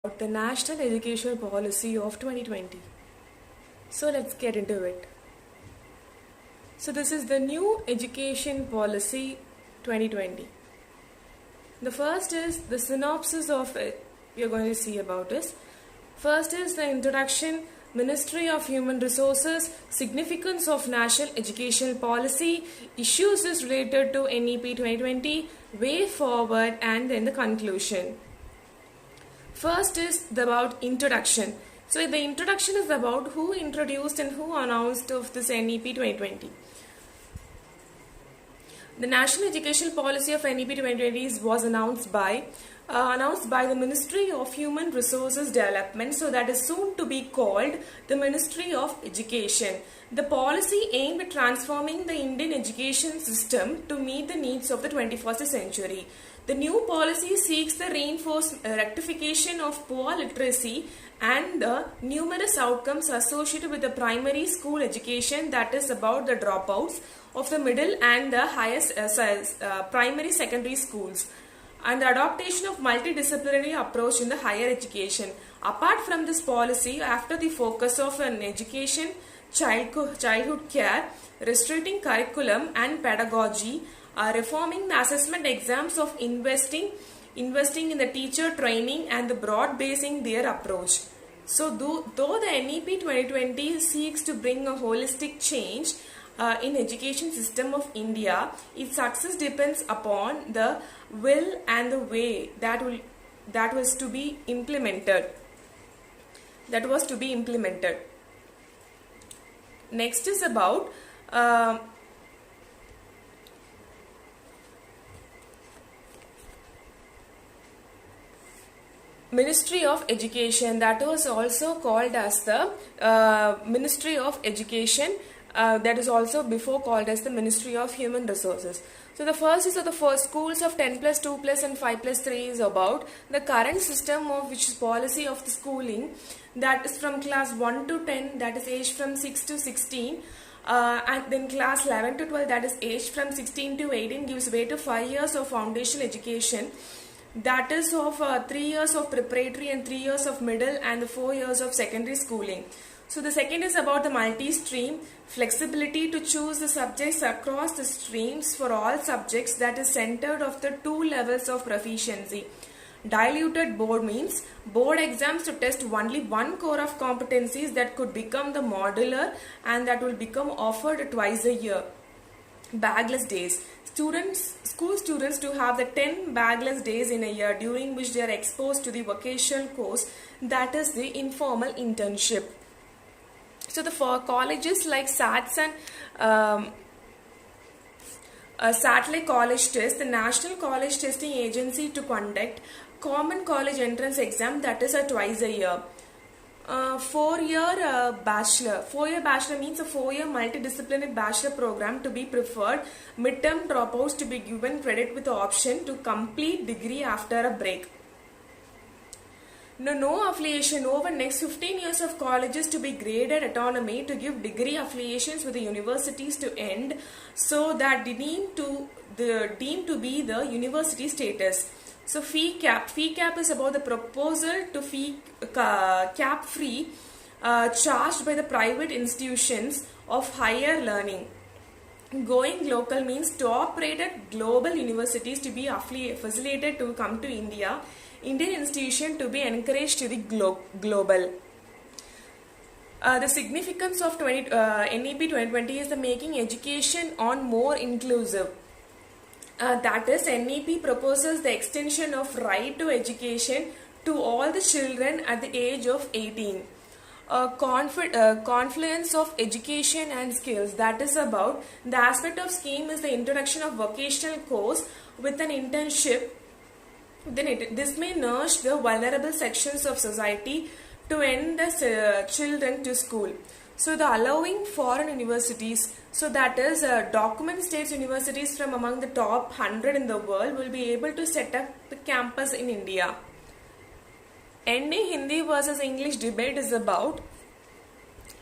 the National Education Policy of 2020. So let's get into it. So this is the new Education Policy 2020. The first is the synopsis of it we are going to see about this. First is the introduction, Ministry of Human Resources, significance of National Education Policy, issues is related to NEP 2020, way forward, and then the conclusion. First is about introduction. So the introduction is about who introduced and who announced of this NEP 2020. The National Education Policy of NEP 2020 was announced by the Ministry of Human Resources Development, so that is soon to be called the Ministry of Education. The policy aimed at transforming the Indian education system to meet the needs of the 21st century. The new policy seeks the reinforced rectification of poor literacy and the numerous outcomes associated with the primary school education, that is about the dropouts of the middle and the highest primary secondary schools, and the adoption of multidisciplinary approach in the higher education. Apart from this policy, after the focus of an education, childhood care, restricting curriculum and pedagogy, reforming the assessment exams of investing in the teacher training and the broad basing their approach. So though the NEP 2020 seeks to bring a holistic change in education system of India, its success depends upon the will and the way that was to be implemented. Next is about Ministry of Education, that was also called as the Ministry of Education, that is also before called as the Ministry of Human Resources. So the first is the first schools of 10 plus 2 plus and 5 plus 3 is about the current system of which is policy of the schooling, that is from class 1 to 10, that is age from 6 to 16. And then class 11 to 12, that is age from 16 to 18, gives way to 5 years of foundational education, that is of 3 years of preparatory and 3 years of middle and 4 years of secondary schooling. So the second is about the multi-stream, flexibility to choose the subjects across the streams for all subjects, that is centered of the 2 levels of proficiency. Diluted board means board exams to test only one core of competencies that could become the modular and that will become offered twice a year. Bagless days. School students to have the 10 bagless days in a year during which they are exposed to the vocational course, that is the informal internship. So the for colleges like SATs and Satellite College Test, the National College Testing Agency to conduct common college entrance exam, that is twice a year. 4-year bachelor. 4-year bachelor means a 4-year multidisciplinary bachelor program to be preferred. Midterm dropouts to be given credit with the option to complete degree after a break. No affiliation over next 15 years of colleges to be graded autonomy to give degree affiliations with the universities to end, so that deemed to be the university status. So fee cap is about the proposal to fee cap free charged by the private institutions of higher learning. Going local means top rated global universities to be facilitated to come to India. Indian institution to be encouraged to the global. The significance of NEP 2020 is the making education on more inclusive. That is, NEP proposes the extension of right to education to all the children at the age of 18. Confluence of education and skills, that is about the aspect of scheme is the introduction of vocational course with an internship. This may nurture the vulnerable sections of society to end the children to school. So the allowing foreign universities, so that is document states universities from among the top 100 in the world will be able to set up the campus in India. Ending Hindi versus English debate is about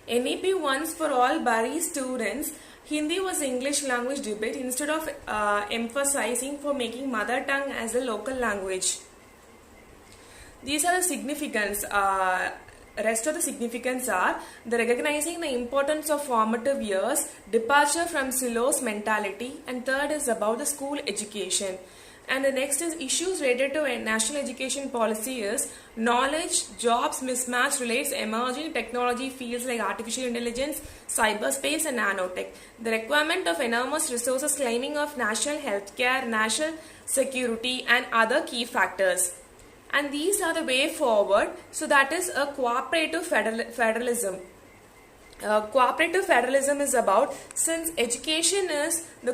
NEP once for all Bari students. Hindi was English language debate instead of emphasizing for making mother tongue as a local language. These are the significance. Rest of the significance are the recognizing the importance of formative years, departure from silos mentality, and third is about the school education. And the next is issues related to a national education policy is knowledge, jobs mismatch relates emerging technology fields like artificial intelligence, cyberspace and nanotech. The requirement of enormous resources claiming of national healthcare, national security and other key factors. And these are the way forward. So that is a cooperative federalism. Cooperative federalism is about, since education is the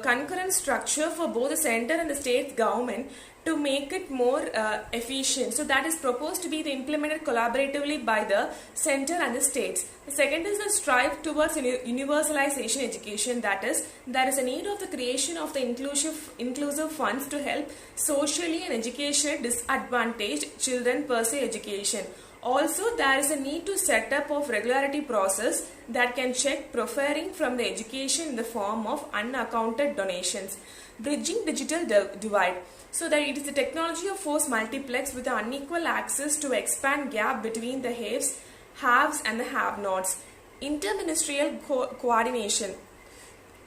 concurrent structure for both the center and the state government to make it more efficient. So that is proposed to be implemented collaboratively by the center and the states. The second is the strive towards universalization education. That is, there is a need of the creation of the inclusive funds to help socially and educationally disadvantaged children pursue education. Also, there is a need to set up of regularity process that can check proffering from the education in the form of unaccounted donations. Bridging digital divide. So that it is the technology of force multiplex with the unequal access to expand gap between the haves and the have-nots. Interministerial coordination.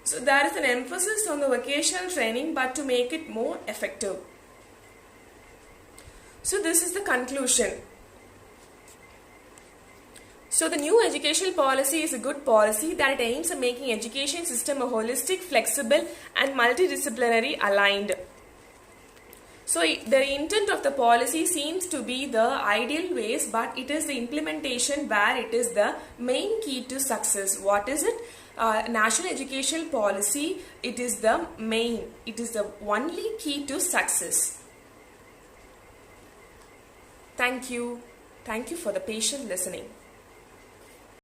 So there is an emphasis on the vocational training but to make it more effective. So this is the conclusion. So the new educational policy is a good policy that it aims at making education system a holistic, flexible and multidisciplinary aligned. So the intent of the policy seems to be the ideal ways, but it is the implementation where it is the main key to success. What is it? National educational policy, it is the main, it is the only key to success. Thank you. Thank you for the patient listening.